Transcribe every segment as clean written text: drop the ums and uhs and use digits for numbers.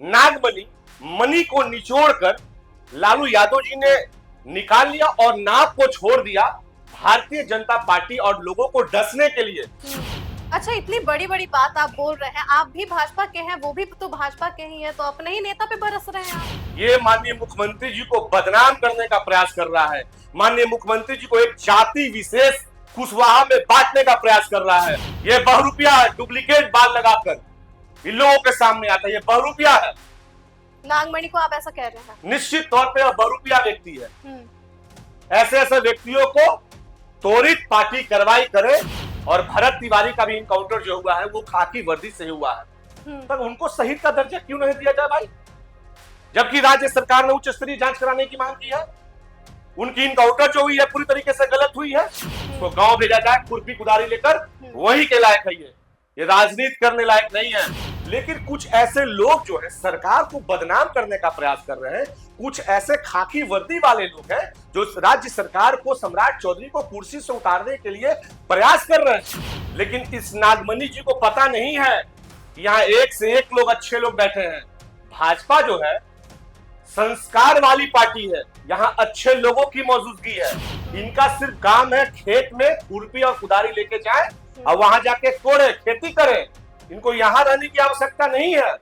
नागमणि मणि को निचोड़कर लालू यादव जी ने निकाल लिया और नाक को छोड़ दिया भारतीय जनता पार्टी और लोगों को डसने के लिए। अच्छा, इतनी बड़ी बड़ी बात आप बोल रहे हैं, आप भी भाजपा के हैं, वो भी तो भाजपा के ही है, तो अपने ही नेता पे बरस रहे हैं आप। ये माननीय मुख्यमंत्री जी को बदनाम करने का प्रयास कर रहा है। माननीय मुख्यमंत्री जी को एक जाति विशेष कुशवाहा में बांटने का प्रयास कर रहा है। ये बहुरूपिया डुप्लीकेट बाल लगाकर इन लोगों के सामने आता है। ये बहुरूपिया है। नागमणि को आप ऐसा कह रहे हैं? निश्चित तौर पे वह बहुरूपिया व्यक्ति है। ऐसे ऐसे व्यक्तियों को त्वरित पार्टी कार्रवाई करे और भरत तिवारी का भी इनकाउंटर जो हुआ है वो खाकी वर्दी से हुआ है, तब उनको शहीद का दर्जा क्यों नहीं दिया जाए भाई? जबकि राज्य सरकार ने उच्च स्तरीय जांच कराने की मांग की है। उनकी इनकाउंटर जो हुई है पूरी तरीके से गलत हुई है। तो गांव भेजा जाए खुरपी कुदारी लेकर, वही के लायक है। ये राजनीति करने लायक नहीं है। लेकिन कुछ ऐसे लोग जो है सरकार को बदनाम करने का प्रयास कर रहे हैं। कुछ ऐसे खाकी वर्दी वाले लोग हैं जो राज्य सरकार को, सम्राट चौधरी को कुर्सी से उतारने के लिए प्रयास कर रहे हैं। लेकिन इस नागमणि जी को पता नहीं है कि यहाँ एक से एक लोग अच्छे लोग बैठे हैं। भाजपा जो है संस्कार वाली पार्टी है, यहाँ अच्छे लोगों की मौजूदगी है। इनका सिर्फ काम है खेत में खुरपी और कुदारी लेके जाए और वहां जाके कोड़े, खेती करें। इनको यहाँ रहने की आवश्यकता नहीं है।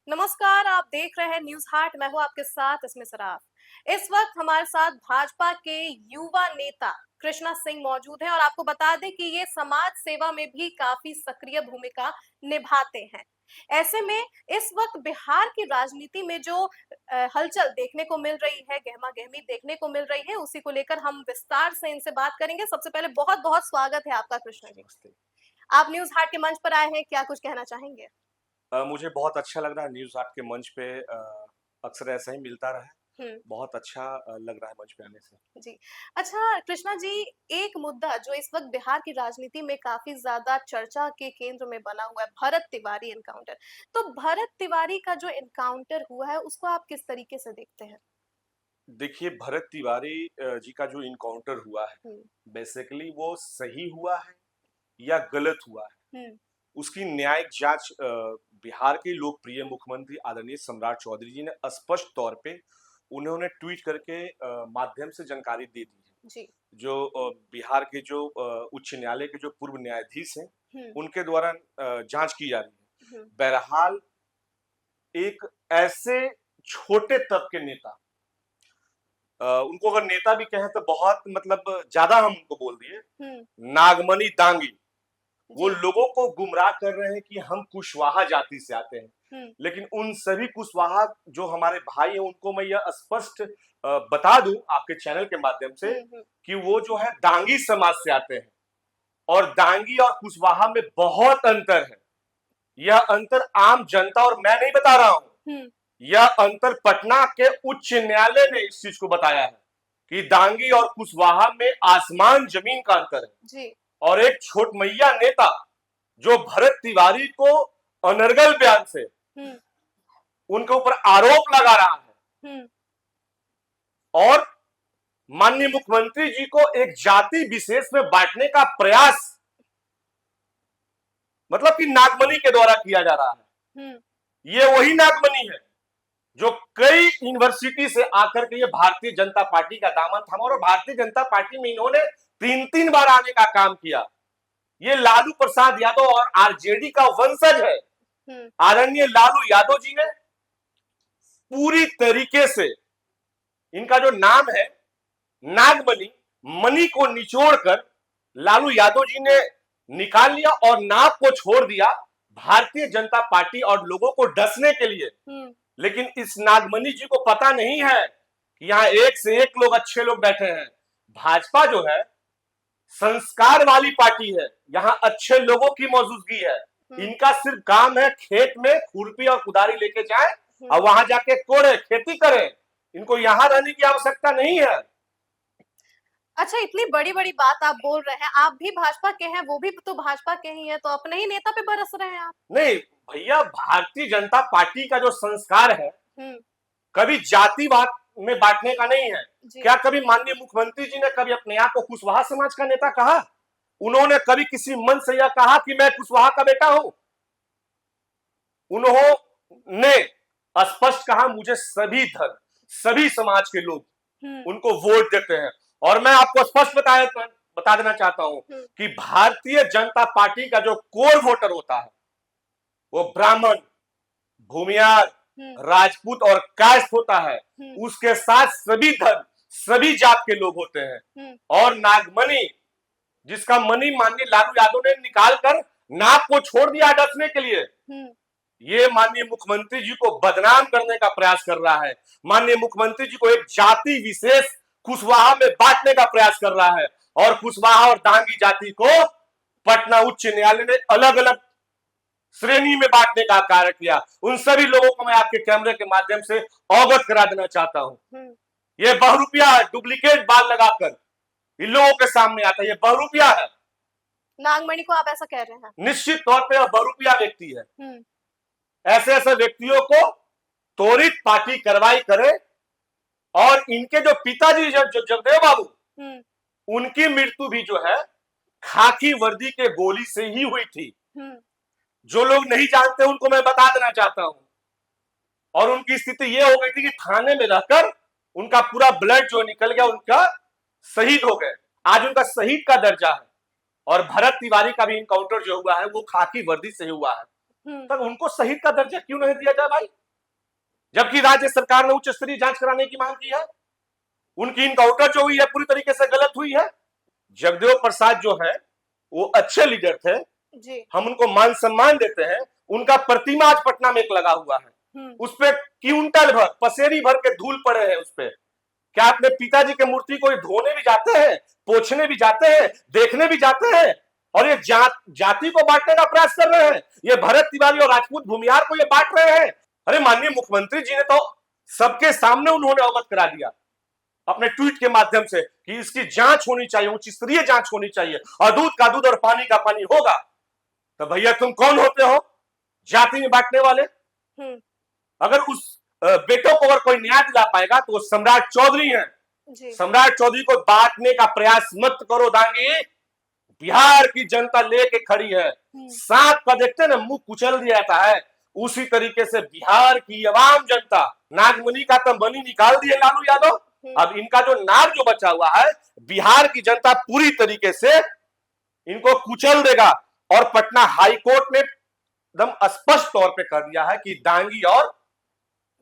नमस्कार, आप देख रहे हैं न्यूज हाट। मैं हूं आपके साथ इसमें सराफ। इस वक्त हमारे साथ भाजपा के युवा नेता कृष्णा सिंह मौजूद हैं और आपको बता दें कि ये समाज सेवा में भी काफी सक्रिय भूमिका निभाते हैं। ऐसे में इस वक्त बिहार की राजनीति में जो हलचल देखने को मिल रही है, गहमा गहमी देखने को मिल रही है, उसी को लेकर हम विस्तार से इनसे बात करेंगे। सबसे पहले बहुत बहुत स्वागत है आपका कृष्णा जी। आप न्यूज हाट के मंच पर आए हैं, क्या कुछ कहना चाहेंगे? मुझे बहुत अच्छा लग रहा है न्यूज आर्ट के मंच पे। अक्सर ऐसा ही मिलता रहे। बहुत अच्छा लग रहा है मंच पे आने से। जी। अच्छा कृष्णा जी, एक मुद्दा जो इस वक्त बिहार की राजनीति में काफी ज्यादा चर्चा के केंद्र में बना हुआ है, भरत तिवारी एनकाउंटर। तो भरत तिवारी का जो एनकाउंटर हुआ है उसको आप किस तरीके से देखते हैं? देखिए, भरत तिवारी जी का जो इनकाउंटर हुआ है बेसिकली वो सही हुआ है या गलत हुआ है, उसकी न्यायिक जांच बिहार के लोकप्रिय मुख्यमंत्री आदरणीय सम्राट चौधरी जी ने स्पष्ट तौर पे उन्होंने ट्वीट करके माध्यम से जानकारी दे दी है। जी। जो बिहार के जो उच्च न्यायालय के जो पूर्व न्यायाधीश हैं उनके द्वारा जांच की जा रही है। बहरहाल एक ऐसे छोटे तबके के नेता, उनको अगर नेता भी कहें तो बहुत मतलब ज्यादा हम उनको बोल दिए, नागमणि दांगी, वो लोगों को गुमराह कर रहे हैं कि हम कुशवाहा जाति से आते हैं। लेकिन उन सभी कुशवाहा जो हमारे भाई हैं उनको मैं यह स्पष्ट बता दूं आपके चैनल के माध्यम से कि वो जो है दांगी समाज से आते हैं और दांगी और कुशवाहा में बहुत अंतर है। यह अंतर आम जनता और मैं नहीं बता रहा हूं, यह अंतर पटना के उच्च न्यायालय ने इस चीज को बताया है कि दांगी और कुशवाहा में आसमान जमीन का अंतर है। जी। और एक छोटमैया नेता जो भरत तिवारी को अनर्गल बयान से उनके ऊपर आरोप लगा रहा है और माननीय मुख्यमंत्री जी को एक जाति विशेष में बांटने का प्रयास मतलब कि नागमणि के द्वारा किया जा रहा है। ये वही नागमणि है जो कई यूनिवर्सिटी से आकर के ये भारतीय जनता पार्टी का दामन थामा और भारतीय जनता पार्टी में इन्होंने 3-3 बार आने का काम किया। ये लालू प्रसाद यादव और आरजेडी का वंशज है। आदरणीय लालू यादव जी ने पूरी तरीके से, इनका जो नाम है नागमणि, मणि को निचोड़कर लालू यादव जी ने निकाल लिया और नाक को छोड़ दिया भारतीय जनता पार्टी और लोगों को डसने के लिए। लेकिन इस नागमणि जी को पता नहीं है कि यहाँ एक से एक लोग अच्छे लोग बैठे हैं। भाजपा जो है संस्कार वाली पार्टी है, यहाँ अच्छे लोगों की मौजूदगी है। इनका सिर्फ काम है खेत में खुरपी और कुदारी लेके जाए और वहां जाके कोड़े, खेती करें। इनको यहाँ रहने की आवश्यकता नहीं है। अच्छा, इतनी बड़ी बड़ी बात आप बोल रहे हैं, आप भी भाजपा के हैं, वो भी तो भाजपा के ही है, तो अपने ही नेता पे बरस रहे हैं आप। नहीं भैया, भारतीय जनता पार्टी का जो संस्कार है कभी जातिवाद में बांटने का नहीं है। क्या कभी माननीय मुख्यमंत्री जी ने कभी अपने आप को कुशवाहा समाज का नेता कहा? उन्होंने कभी किसी मन से यह कहा कि मैं कुशवाहा का बेटा हूं? उन्होंने स्पष्ट कहा मुझे सभी धर्म, सभी समाज के लोग उनको वोट देते हैं। और मैं आपको स्पष्ट बता देना चाहता हूं कि भारतीय जनता पार्टी का जो कोर वोटर होता है वो ब्राह्मण, भूमियार, राजपूत और कायस्थ होता है। उसके साथ सभी धर्म, सभी जात के लोग होते हैं। और नागमणि, जिसका मणि माननीय लालू यादव ने निकाल कर नाक को छोड़ दिया डसने के लिए, ये माननीय मुख्यमंत्री जी को बदनाम करने का प्रयास कर रहा है। माननीय मुख्यमंत्री जी को एक जाति विशेष कुशवाहा में बांटने का प्रयास कर रहा है। और कुशवाहा और दांगी जाति को पटना उच्च न्यायालय ने अलग अलग श्रेणी में बांटने का कार्य किया। उन सभी लोगों को मैं आपके कैमरे के माध्यम से अवगत करा देना चाहता हूं। ये बहुरूपिया डुप्लीकेट बाल लगाकर इन लोगों के सामने आता है, ये बहुरूपिया है। नागमणि को आप ऐसा कह रहे हैं? निश्चित तौर पे यह बहुरूपिया व्यक्ति है। ऐसे ऐसे व्यक्तियों को त्वरित पार्टी कार्रवाई करे। और इनके जो पिताजी जो जगदेव बाबू, उनकी मृत्यु भी जो है खाकी वर्दी के गोली से ही हुई थी। जो लोग नहीं जानते उनको मैं बता देना चाहता हूं। और उनकी स्थिति यह हो गई थी कि थाने में रहकर उनका पूरा ब्लड जो निकल गया, उनका शहीद हो गए। आज उनका शहीद का दर्जा है। और भरत तिवारी का भी इनकाउंटर जो हुआ है वो खाकी वर्दी से हुआ है। तब उनको शहीद का दर्जा क्यों नहीं दिया जाए भाई, जबकि राज्य सरकार ने उच्च स्तरीय जांच कराने की मांग की है। उनकी इनकाउंटर जो हुई है पूरी तरीके से गलत हुई है। जगदेव प्रसाद जो है वो अच्छे लीडर थे जी। हम उनको मान सम्मान देते हैं। उनका प्रतिमा आज पटना में एक लगा हुआ है। उस पे क्विंटल भर, पसेरी भर के धूल पड़े हैं उस पे। क्या अपने पिताजी के मूर्ति को धोने भी जाते हैं, पोछने भी जाते हैं, देखने भी जाते हैं? और ये जाति को बांटने का प्रयास कर रहे हैं। ये भरत तिवारी और राजपूत भूमियार को ये बांट रहे हैं। अरे माननीय मुख्यमंत्री जी ने तो सबके सामने उन्होंने अवगत करा दिया अपने ट्वीट के माध्यम से कि इसकी जांच होनी चाहिए, उच्च स्तरीय जांच होनी चाहिए, और दूध का दूध और पानी का पानी होगा। तो भैया तुम कौन होते हो जाति में बांटने वाले? अगर उस बेटों को अगर कोई न्याय दिला पाएगा तो वो सम्राट चौधरी हैं। सम्राट चौधरी को बांटने का प्रयास मत करो दांगी। बिहार की जनता लेके खड़ी है। सांप का देखते ना मुंह कुचल दिया जाता है, उसी तरीके से बिहार की आवाम जनता, नागमणि का तो मणि निकाल दिए लालू यादव। अब इनका जो नाग जो बचा हुआ है, बिहार की जनता पूरी तरीके से इनको कुचल देगा। और पटना हाईकोर्ट ने एकदम स्पष्ट तौर पे कर दिया है कि दांगी और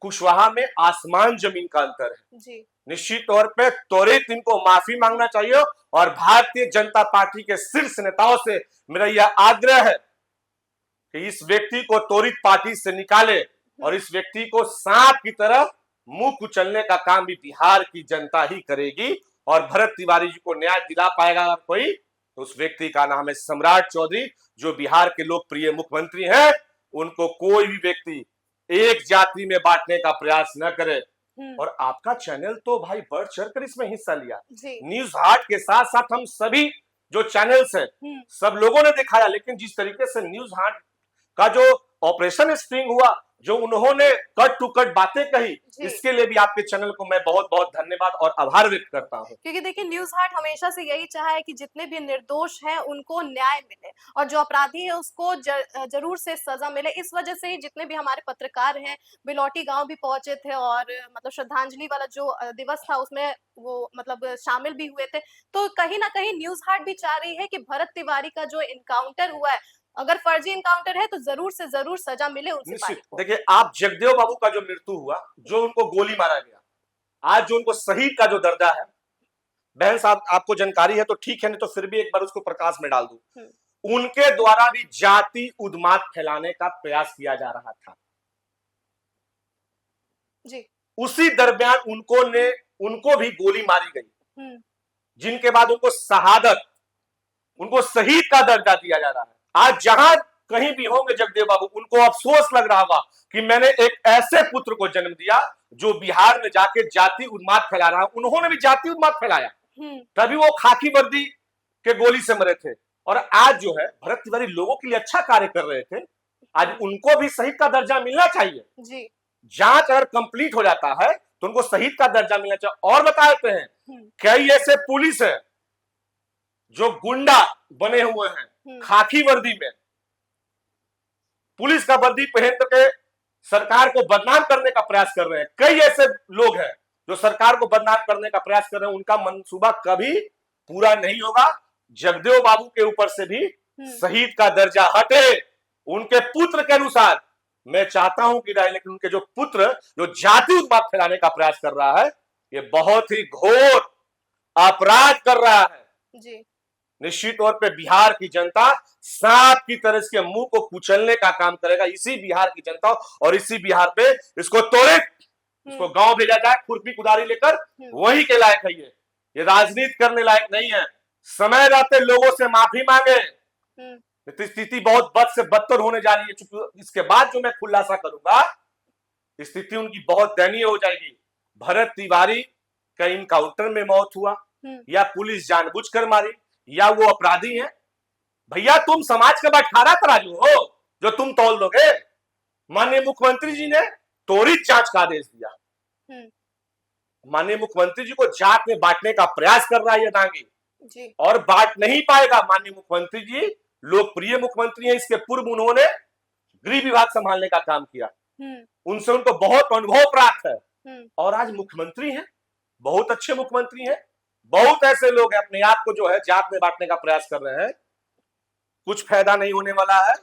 कुशवाहा में आसमान जमीन का अंतर है जी। निश्चित तौर पे त्वरित इनको माफी मांगना चाहिए। और भारतीय जनता पार्टी के शीर्ष नेताओं से मेरा यह आग्रह है कि इस व्यक्ति को त्वरित पार्टी से निकाले और इस व्यक्ति को सांप की तरह मुंह कुचलने का काम भी बिहार की जनता ही करेगी। और भरत तिवारी जी को न्याय दिला पाएगा अगर कोई, तो उस व्यक्ति का नाम है सम्राट चौधरी, जो बिहार के लोकप्रिय मुख्यमंत्री हैं। उनको कोई भी व्यक्ति एक जाति में बांटने का प्रयास न करे। और आपका चैनल तो भाई बढ़ चढ़कर इसमें हिस्सा लिया। न्यूज हार्ट के साथ साथ हम सभी जो चैनल्स हैं सब लोगों ने दिखाया। लेकिन जिस तरीके से न्यूज हार्ट का जो ऑपरेशन स्प्रिंग हुआ, जो उन्होंने कट टू कट बातें कही, इसके लिए भी आपके चैनल को मैं बहुत बहुत धन्यवाद और आभार व्यक्त करता हूं। क्योंकि देखिए न्यूज हार्ट हमेशा से यही चाहा है कि जितने भी निर्दोष हैं उनको न्याय मिले और जो अपराधी है उसको जरूर से सजा मिले। इस वजह से ही जितने भी हमारे पत्रकार हैं बिलौटी गांव भी पहुंचे थे और मतलब श्रद्धांजलि वाला जो दिवस था उसमें वो मतलब शामिल भी हुए थे। तो कहीं ना कहीं न्यूज हार्ट भी चाह रही है कि भरत तिवारी का जो इनकाउंटर हुआ है, अगर फर्जी इनकाउंटर है तो जरूर से जरूर सजा मिले उन सिपाही को। देखिए आप जगदेव बाबू का जो मृत्यु हुआ, जो उनको गोली मारा गया, आज जो उनको शहीद का जो दर्जा है, बहन साहब आपको जानकारी है तो ठीक है, नहीं तो फिर भी एक बार उसको प्रकाश में डाल दूं। उनके द्वारा भी जाति उन्माद फैलाने का प्रयास किया जा रहा था जी। उसी दरमियान उनको भी गोली मारी गई, जिनके बाद उनको शहादत, उनको शहीद का दर्जा दिया जा रहा है। आज जहां कहीं भी होंगे जगदेव बाबू, उनको अफसोस लग रहा होगा कि मैंने एक ऐसे पुत्र को जन्म दिया जो बिहार में जाके जाति उन्माद फैला रहा है। उन्होंने भी जाति उन्माद फैलाया, तभी वो खाकी वर्दी के गोली से मरे थे। और आज जो है भरत तिवारी लोगों के लिए अच्छा कार्य कर रहे थे, आज उनको भी शहीद का दर्जा मिलना चाहिए जी। जांच अगर कंप्लीट हो जाता है तो उनको शहीद का दर्जा मिलना चाहिए। और बता देते हैं कई ऐसे पुलिस है जो गुंडा बने हुए हैं खाकी वर्दी में, पुलिस का वर्दी पहन करके सरकार को बदनाम करने का प्रयास कर रहे हैं। कई ऐसे लोग हैं जो सरकार को बदनाम करने का प्रयास कर रहे हैं, उनका मंसूबा कभी पूरा नहीं होगा। जगदेव बाबू के ऊपर से भी शहीद का दर्जा हटे। उनके पुत्र के अनुसार मैं चाहता हूं कि रहे, लेकिन उनके जो पुत्र जो जाति उन्माद फैलाने का प्रयास कर रहा है, ये बहुत ही घोर अपराध कर रहा है जी। निश्चित तौर पे बिहार की जनता सांप की तरह इसके मुंह को कुचलने का काम करेगा। इसी बिहार की जनता और इसी बिहार पे इसको त्वरित इसको गांव भेजा जाए खुरपी कुदारी लेकर, वही के लायक है। ये राजनीति करने लायक नहीं है। समय रहते लोगों से माफी मांगे, तो स्थिति बहुत बद से बदतर होने जा रही है। चूंकि इसके बाद जो मैं खुलासा करूंगा, स्थिति उनकी बहुत दयनीय हो जाएगी। भरत तिवारी का इनकाउंटर में मौत हुआ, या पुलिस जानबूझकर मारी, या वो अपराधी हैं। भैया तुम समाज का बंटवारा तराजू हो जो तुम तौल दोगे। माननीय मुख्यमंत्री जी ने त्वरित जांच का आदेश दिया। माननीय मुख्यमंत्री जी को जात में बांटने का प्रयास कर रहा है ये दांगी जी, और बांट नहीं पाएगा। माननीय मुख्यमंत्री जी लोकप्रिय मुख्यमंत्री हैं। इसके पूर्व उन्होंने गृह विभाग संभालने का काम किया, उनसे उनको बहुत अनुभव प्राप्त है, और आज मुख्यमंत्री हैं, बहुत अच्छे मुख्यमंत्री हैं। बहुत ऐसे लोग हैं अपने आप को जो है जात में बांटने का प्रयास कर रहे हैं। कुछ फायदा नहीं होने वाला है।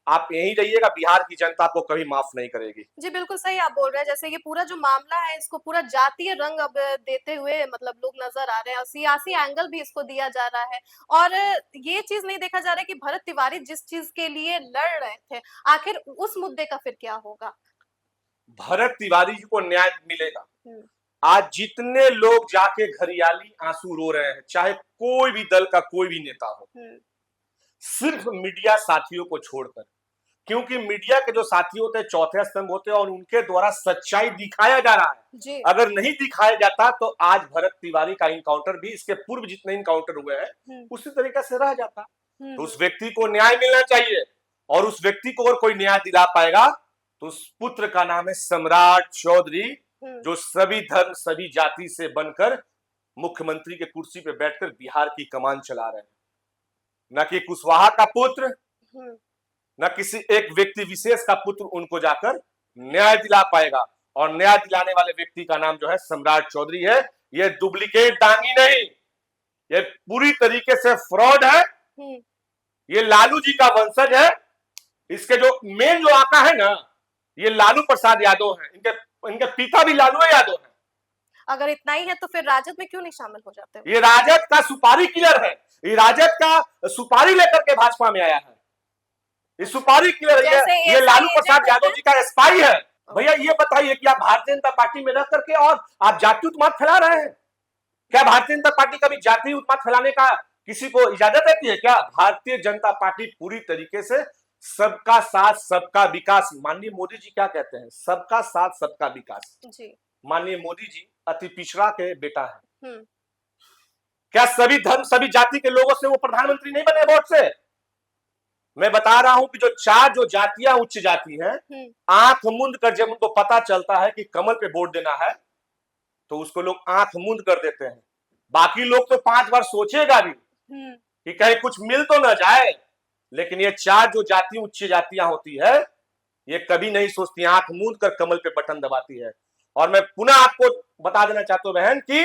आप यहीं रहिएगा, बिहार की जनता आपको कभी माफ नहीं करेगी। जी बिल्कुल सही आप बोल रहे हैं। जैसे ये पूरा जो मामला है इसको पूरा जातीय रंग अब देते हुए मतलब लोग नजर आ रहे हैं, और सियासी एंगल भी इसको दिया जा रहा है। और ये चीज नहीं देखा जा रहा है कि भरत तिवारी जिस चीज के लिए लड़ रहे थे, आखिर उस मुद्दे का फिर क्या होगा। भरत तिवारी जी को न्याय मिलेगा। आज जितने लोग जाके घरियाली आंसू रो रहे हैं, चाहे कोई भी दल का कोई भी नेता हो, सिर्फ मीडिया साथियों को छोड़कर, क्योंकि मीडिया के जो साथी होते हैं चौथे स्तंभ होते हैं, और उनके द्वारा सच्चाई दिखाया जा रहा है जी। अगर नहीं दिखाया जाता तो आज भरत तिवारी का इनकाउंटर भी इसके पूर्व जितने इनकाउंटर हुए हैं उसी तरीके से रह जाता। तो उस व्यक्ति को न्याय मिलना चाहिए, और उस व्यक्ति को अगर कोई न्याय दिला पाएगा तो उस पुत्र का नाम है सम्राट चौधरी, जो सभी धर्म सभी जाति से बनकर मुख्यमंत्री के कुर्सी पे बैठकर बिहार की कमान चला रहे हैं। न कि कुशवाहा का पुत्र, न किसी एक व्यक्ति विशेष का पुत्र उनको जाकर न्याय दिला पाएगा। और न्याय दिलाने वाले व्यक्ति का नाम जो है सम्राट चौधरी है। ये डुप्लीकेट दांगी नहीं, ये पूरी तरीके से फ्रॉड है। ये लालू जी का वंशज है। इसके जो मेन जो आका है ना, ये लालू प्रसाद यादव है। इनके पिता भी लालू यादव है। अगर इतना ही है तो फिर राजद में क्यों नहीं शामिल हो जाते? ये राजद का सुपारी किलर है। ये राजद का सुपारी लेकर के भाजपा में आया है। ये सुपारी किलर है। ये लालू प्रसाद यादव जी का स्पाई है। भैया ये बताइए कि आप भारतीय जनता पार्टी में रह करके और आप जाति उत्पाद फैला रहे हैं। क्या भारतीय जनता पार्टी कभी जाति उत्पाद फैलाने का किसी को इजाजत देती है क्या? भारतीय जनता पार्टी पूरी तरीके से सबका साथ सबका विकास। माननीय मोदी जी क्या कहते हैं? सबका साथ सबका विकास जी। माननीय मोदी जी अति पिछड़ा के बेटा है। क्या सभी धर्म सभी जाति के लोगों से वो प्रधानमंत्री नहीं बने वोट से? मैं बता रहा हूं कि जो चार जो जातियां उच्च जाति हैं, आंख मूंद कर जब उनको पता चलता है कि कमल पे वोट देना है तो उसको लोग आंख मूंद कर देते हैं। बाकी लोग तो 5 बार सोचेगा भी कि कहीं कुछ मिल तो ना जाए, लेकिन ये चार जो जाति उच्च जातियां होती है, ये कभी नहीं सोचती, आंख मूंद कर कमल पे बटन दबाती है। और मैं पुनः आपको बता देना चाहता हूं बहन कि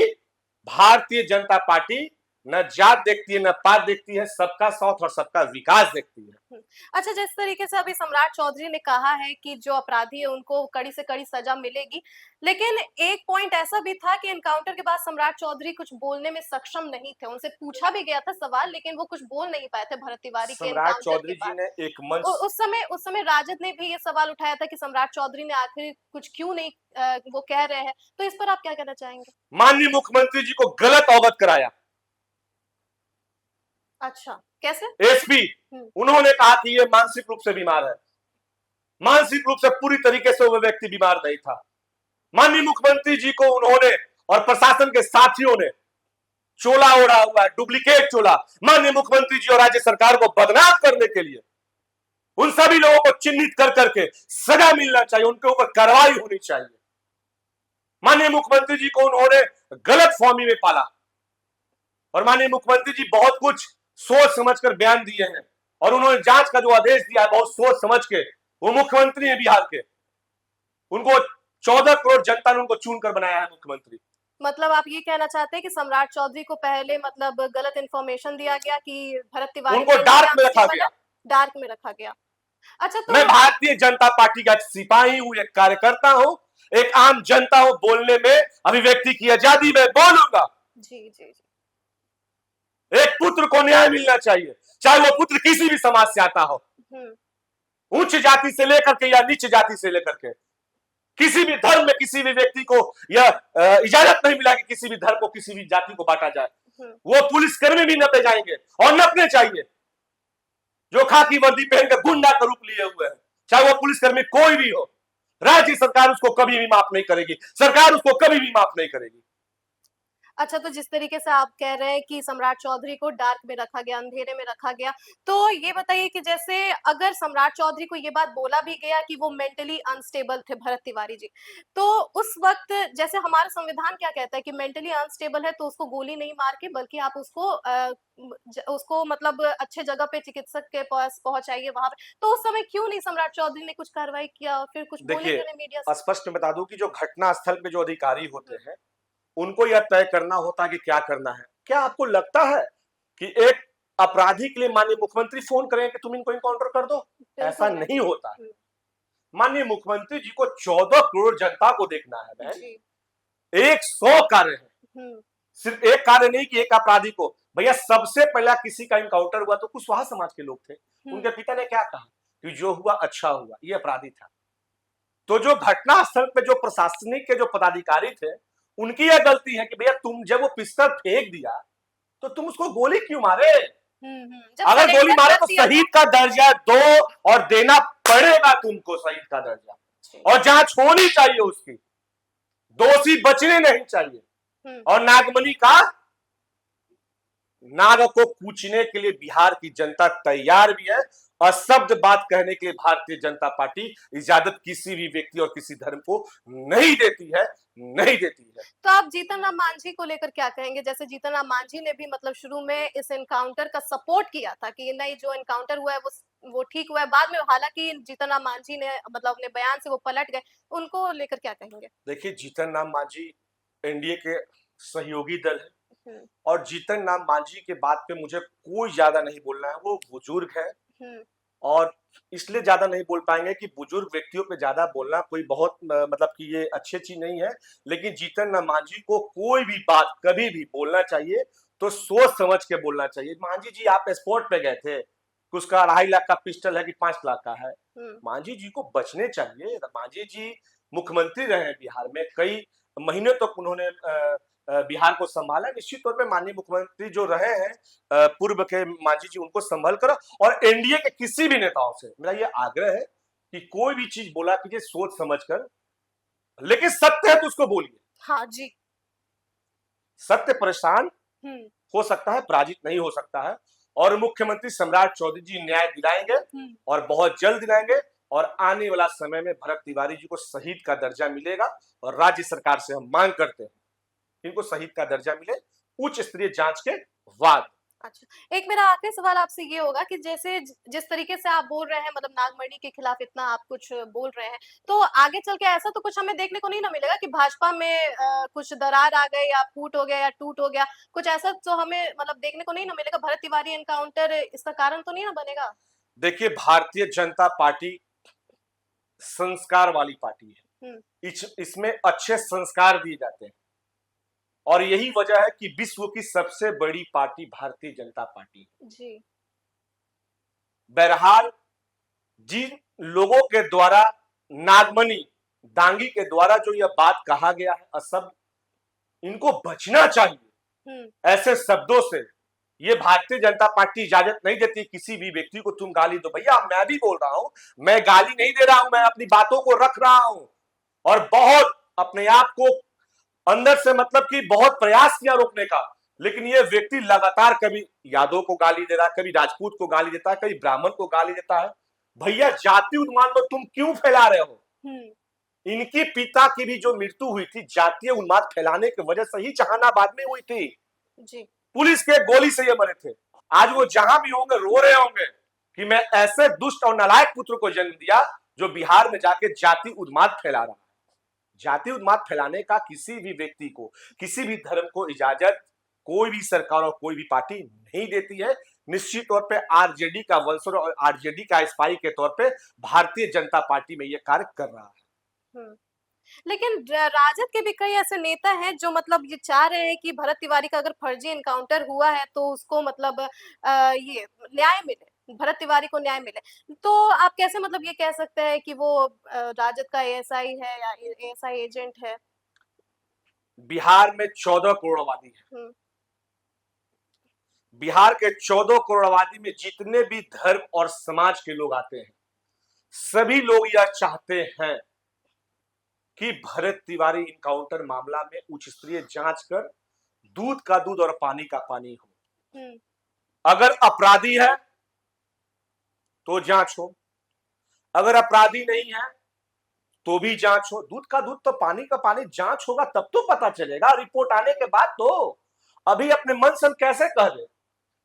भारतीय जनता पार्टी न जात देखती है न पात देखती है, सबका साथ और सबका विकास देखती है। अच्छा, जिस तरीके से अभी सम्राट चौधरी ने कहा है कि जो अपराधी है उनको कड़ी से कड़ी सजा मिलेगी, लेकिन एक पॉइंट ऐसा भी था कि एनकाउंटर के बाद सम्राट चौधरी कुछ बोलने में सक्षम नहीं थे। उनसे पूछा भी गया था सवाल, लेकिन वो कुछ बोल नहीं पाए थे भरत तिवारी के सम्राट चौधरी जी ने एक मंच उस समय राजद ने भी ये सवाल उठाया था कि सम्राट चौधरी ने आखिर कुछ क्यों नहीं वो कह रहे हैं। तो इस पर आप क्या कहना चाहेंगे? माननीय मुख्यमंत्री जी को गलत अवगत कराया। अच्छा, कैसे? एसपी उन्होंने कहा कि ये मानसिक रूप से बीमार है। मानसिक रूप से पूरी तरीके से वो व्यक्ति बीमार नहीं था। माननीय मुख्यमंत्री जी को उन्होंने और प्रशासन के साथियों ने चोला ओढ़ा हुआ है, डुप्लीकेट चोला। माननीय मुख्यमंत्री जी और राज्य सरकार को बदनाम करने के लिए उन सभी लोगों को चिन्हित कर करके सजा मिलना चाहिए, उनके ऊपर कार्रवाई होनी चाहिए। माननीय मुख्यमंत्री जी को उन्होंने गलत फहमी में पाला, और माननीय मुख्यमंत्री जी बहुत कुछ सोच समझकर बयान दिए हैं, और उन्होंने जांच का जो आदेश दिया है बहुत सोच समझ के वो मुख्यमंत्री है बिहार के, उनको 14 करोड़ जनता ने उनको चुनकर बनाया है मुख्यमंत्री। मतलब आप ये कहना चाहते हैं कि सम्राट चौधरी को पहले मतलब गलत इंफॉर्मेशन दिया गया कि भरत तिवारी उनको डार्क में रखा गया, डार्क में रखा गया। अच्छा, तो मैं भारतीय जनता पार्टी का सिपाही हूं, एक कार्यकर्ता हूं, एक आम जनता हूं, बोलने में अभिव्यक्ति की आजादी में बोलूंगा। जी जी जी। एक पुत्र को न्याय मिलना चाहिए, चाहे वो पुत्र किसी भी समाज से आता हो, उच्च जाति से लेकर के या नीच जाति से लेकर के। किसी भी धर्म में किसी भी व्यक्ति को यह इजाजत नहीं मिला कि किसी भी धर्म को किसी भी जाति को बांटा जाए। वो पुलिसकर्मी भी नपे जाएंगे और नपने चाहिए, जो खाकी वर्दी पहन के गुंडा का रूप लिए हुए हैं, चाहे वो पुलिसकर्मी कोई भी हो। राज्य सरकार उसको कभी भी माफ नहीं करेगी, सरकार उसको कभी भी माफ नहीं करेगी। अच्छा, तो जिस तरीके से आप कह रहे हैं कि सम्राट चौधरी को डार्क में रखा गया, अंधेरे में रखा गया, तो ये बताइए कि जैसे अगर सम्राट चौधरी को ये बात बोला भी गया कि वो मेंटली अनस्टेबल थे भरत तिवारी जी, तो उस वक्त जैसे हमारा संविधान क्या कहता है कि मेंटली अनस्टेबल है तो उसको गोली नहीं मार के बल्कि आप उसको मतलब अच्छे जगह पे चिकित्सक के पास पहुंचाइए वहां पे, तो उस समय क्यों नहीं सम्राट चौधरी ने कुछ कार्रवाई किया और फिर कुछ बोले क्यों नहीं मीडिया से? स्पष्ट बता दूं कि जो घटना स्थल पे जो अधिकारी होते हैं, उनको यह तय करना होता है कि क्या करना है। क्या आपको लगता है कि एक अपराधी के लिए माननीय मुख्यमंत्री फोन करें कि तुम इनको इनकाउंटर कर दो? ऐसा नहीं होता है। माननीय मुख्यमंत्री जी को 14 करोड़ जनता को देखना है बहन। 100 कार्य है, सिर्फ एक कार्य नहीं कि एक अपराधी को। भैया सबसे पहला किसी का इनकाउंटर हुआ तो कुशवाहा समाज के लोग थे, उनके पिता ने क्या कहा कि जो हुआ अच्छा हुआ, ये अपराधी था। तो जो घटना स्थल पे जो प्रशासनिक के जो पदाधिकारी थे, उनकी यह गलती है कि भैया तुम जब वो पिस्टल फेंक दिया तो तुम उसको गोली क्यों मारे? अगर गोली मारे तो शहीद का दर्जा दो, और देना पड़ेगा तुमको शहीद का दर्जा, और जांच होनी चाहिए उसकी, दोषी बचने नहीं चाहिए। और नागमणि का नाग को पूछने के लिए बिहार की जनता तैयार भी है, और शब्द बात कहने के लिए भारतीय जनता पार्टी इजाजत किसी भी व्यक्ति और किसी धर्म को नहीं देती है, नहीं देती है। तो आप जीतन राम मांझी को लेकर क्या कहेंगे? जैसे जीतन राम मांझी ने भी मतलब शुरू में इस एनकाउंटर का सपोर्ट किया था कि नहीं, जो एनकाउंटर हुआ है वो ठीक हुआ है। बाद में हालांकि जीतन राम मांझी ने मतलब अपने बयान से वो पलट गए, उनको लेकर क्या कहेंगे? देखिए, जीतन राम मांझी एनडीए के सहयोगी दल है, और जीतन राम मांझी के बात पे मुझे कोई ज्यादा नहीं बोलना है। वो बुजुर्ग है, और इसलिए ज्यादा नहीं बोल पाएंगे कि बुजुर्ग व्यक्तियों पे ज्यादा बोलना कोई बहुत मतलब कि ये अच्छी चीज नहीं है। लेकिन जीतन राम मांझी को कोई भी बात कभी भी बोलना चाहिए तो सोच समझ के बोलना चाहिए। मांझी जी, आप स्पोर्ट पे गए थे, उसका 2.5 लाख का पिस्टल है कि 5 लाख का है? मांझी जी को बचने चाहिए। मांझी जी मुख्यमंत्री रहे हैं बिहार में, कई महीने तक उन्होंने बिहार को संभाला। निश्चित तौर पे माननीय मुख्यमंत्री जो रहे हैं पूर्व के मांझी जी, उनको संभल कर, और एनडीए के किसी भी नेताओं से मेरा ये आग्रह है कि कोई भी चीज बोला कीजिए सोच समझकर, लेकिन सत्य है तो उसको बोलिए। हाँ जी। सत्य परेशान हो सकता है, पराजित नहीं हो सकता है, और मुख्यमंत्री सम्राट चौधरी जी न्याय दिलाएंगे, और बहुत जल्द दिलाएंगे। और आने वाला समय में भरत तिवारी जी को शहीद का दर्जा मिलेगा, और राज्य सरकार से हम मांग करते हैं इनको शहीद का दर्जा मिले उच्च स्तरीय जांच के बाद। अच्छा, एक मेरा आखिरी सवाल आपसे ये होगा कि जैसे जिस तरीके से आप बोल रहे हैं, मतलब नागमणि के खिलाफ इतना आप कुछ बोल रहे हैं, तो आगे चल के ऐसा तो कुछ हमें देखने को नहीं ना मिलेगा कि भाजपा में कुछ दरार आ गई, या फूट हो गया या टूट हो गया, कुछ ऐसा तो हमें मतलब देखने को नहीं ना मिलेगा? भरत तिवारी एनकाउंटर इसका कारण तो नहीं ना बनेगा? देखिए, भारतीय जनता पार्टी संस्कार वाली पार्टी है, इसमें अच्छे संस्कार दिए जाते हैं, और यही वजह है कि विश्व की सबसे बड़ी पार्टी भारतीय जनता पार्टी है जी। बहरहाल जिन लोगों के द्वारा नागमणि दांगी के द्वारा जो यह बात कहा गया है असभ, इनको बचना चाहिए ऐसे शब्दों से। ये भारतीय जनता पार्टी इजाजत नहीं देती किसी भी व्यक्ति को तुम गाली दो। भैया, मैं भी बोल रहा हूं, मैं गाली नहीं दे रहा हूं, मैं अपनी बातों को रख रहा हूं, और बहुत अपने आप को अंदर से मतलब कि बहुत प्रयास किया रोकने का। लेकिन ये व्यक्ति लगातार कभी यादव को गाली दे रहा है, कभी राजपूत को गाली देता है, कभी ब्राह्मण को गाली देता है। भैया, जाति उन्माद में तुम क्यों फैला रहे हो? इनकी पिता की भी जो मृत्यु हुई थी जातीय उन्माद फैलाने की वजह से ही जहानाबाद में हुई थी जी। पुलिस के गोली से ये मरे थे। आज वो जहां भी होंगे रो रहे होंगे कि मैं ऐसे दुष्ट और नालायक पुत्र को जन्म दिया जो बिहार में जाके जाति उन्माद फैला रहा है। जाति उन्माद फैलाने का किसी भी व्यक्ति को, किसी भी धर्म को इजाजत कोई भी सरकार और कोई भी पार्टी नहीं देती है। निश्चित तौर पे आरजेडी का वंशज और आरजेडी का स्पाई के तौर पे भारतीय जनता पार्टी में ये कार्य कर रहा है। लेकिन राजद के भी कई ऐसे नेता हैं जो मतलब ये चाह रहे हैं कि भरत तिवारी का अगर फर्जी एनकाउंटर हुआ है तो उसको मतलब ये न्याय मिले, भरत तिवारी को न्याय मिले। तो आप कैसे मतलब ये कह सकते हैं कि वो राजद का एएसआई है या एएसआई एजेंट है? बिहार में 14 करोड़ आबादी है। बिहार के 14 करोड़ आबादी में जितने भी धर्म और समाज के लोग आते हैं, सभी लोग यह चाहते हैं कि भरत तिवारी इनकाउंटर मामला में उच्च स्तरीय जांच कर दूध का दूध और पानी का पानी हो। अगर अपराधी है तो जांच हो, अगर अपराधी नहीं है तो भी जांच हो। दूध का दूध तो पानी का पानी, जांच होगा तब तो पता चलेगा, रिपोर्ट आने के बाद। तो अभी अपने मन से हम कैसे कह दें?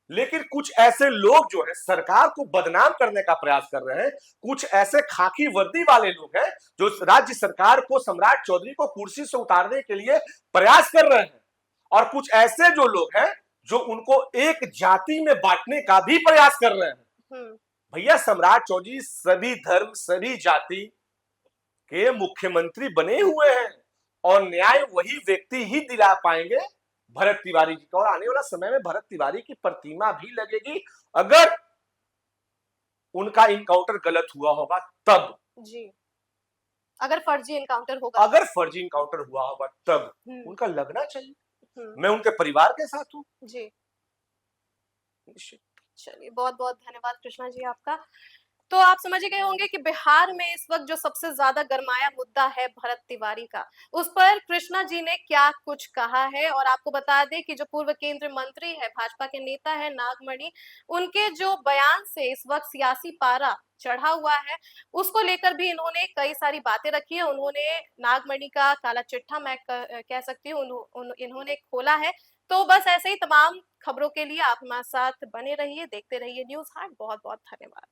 लेकिन कुछ ऐसे लोग जो है सरकार को बदनाम करने का प्रयास कर रहे हैं, कुछ ऐसे खाकी वर्दी वाले लोग हैं जो राज्य सरकार को, सम्राट चौधरी को कुर्सी से उतारने के लिए प्रयास कर रहे हैं, और कुछ ऐसे जो लोग हैं जो उनको एक जाति में बांटने का भी प्रयास कर रहे हैं। भैया, सम्राट चौधरी सभी धर्म, सभी जाति के मुख्यमंत्री बने हुए हैं और न्याय वही व्यक्ति ही दिला पाएंगे, भरत तिवारी जी का। और आने वाला समय में भरत तिवारी की प्रतिमा भी लगेगी अगर उनका इनकाउंटर गलत हुआ होगा तब। जी, अगर फर्जी इनकाउंटर होगा, अगर फर्जी इनकाउंटर हुआ होगा तब उनका लगना चाहिए। मैं उनके परिवार के साथ हूं। जी, चलिए, बहुत बहुत धन्यवाद कृष्णा जी आपका। तो आप समझ गए होंगे कि बिहार में इस वक्त जो सबसे ज्यादा गरमाया मुद्दा है भरत तिवारी का, उस पर कृष्णा जी ने क्या कुछ कहा है। और आपको बता दें कि जो पूर्व केंद्रीय मंत्री है, भाजपा के नेता है नागमणि, उनके जो बयान से इस वक्त सियासी पारा चढ़ा हुआ है, उसको लेकर भी इन्होंने कई सारी बातें रखी है। उन्होंने नागमणि का काला चिट्ठा, मैं कह सकती हूँ, इन्होंने खोला है। तो बस ऐसे ही तमाम खबरों के लिए आप हमारे साथ बने रहिए, देखते रहिए न्यूज़ हाट। बहुत बहुत धन्यवाद।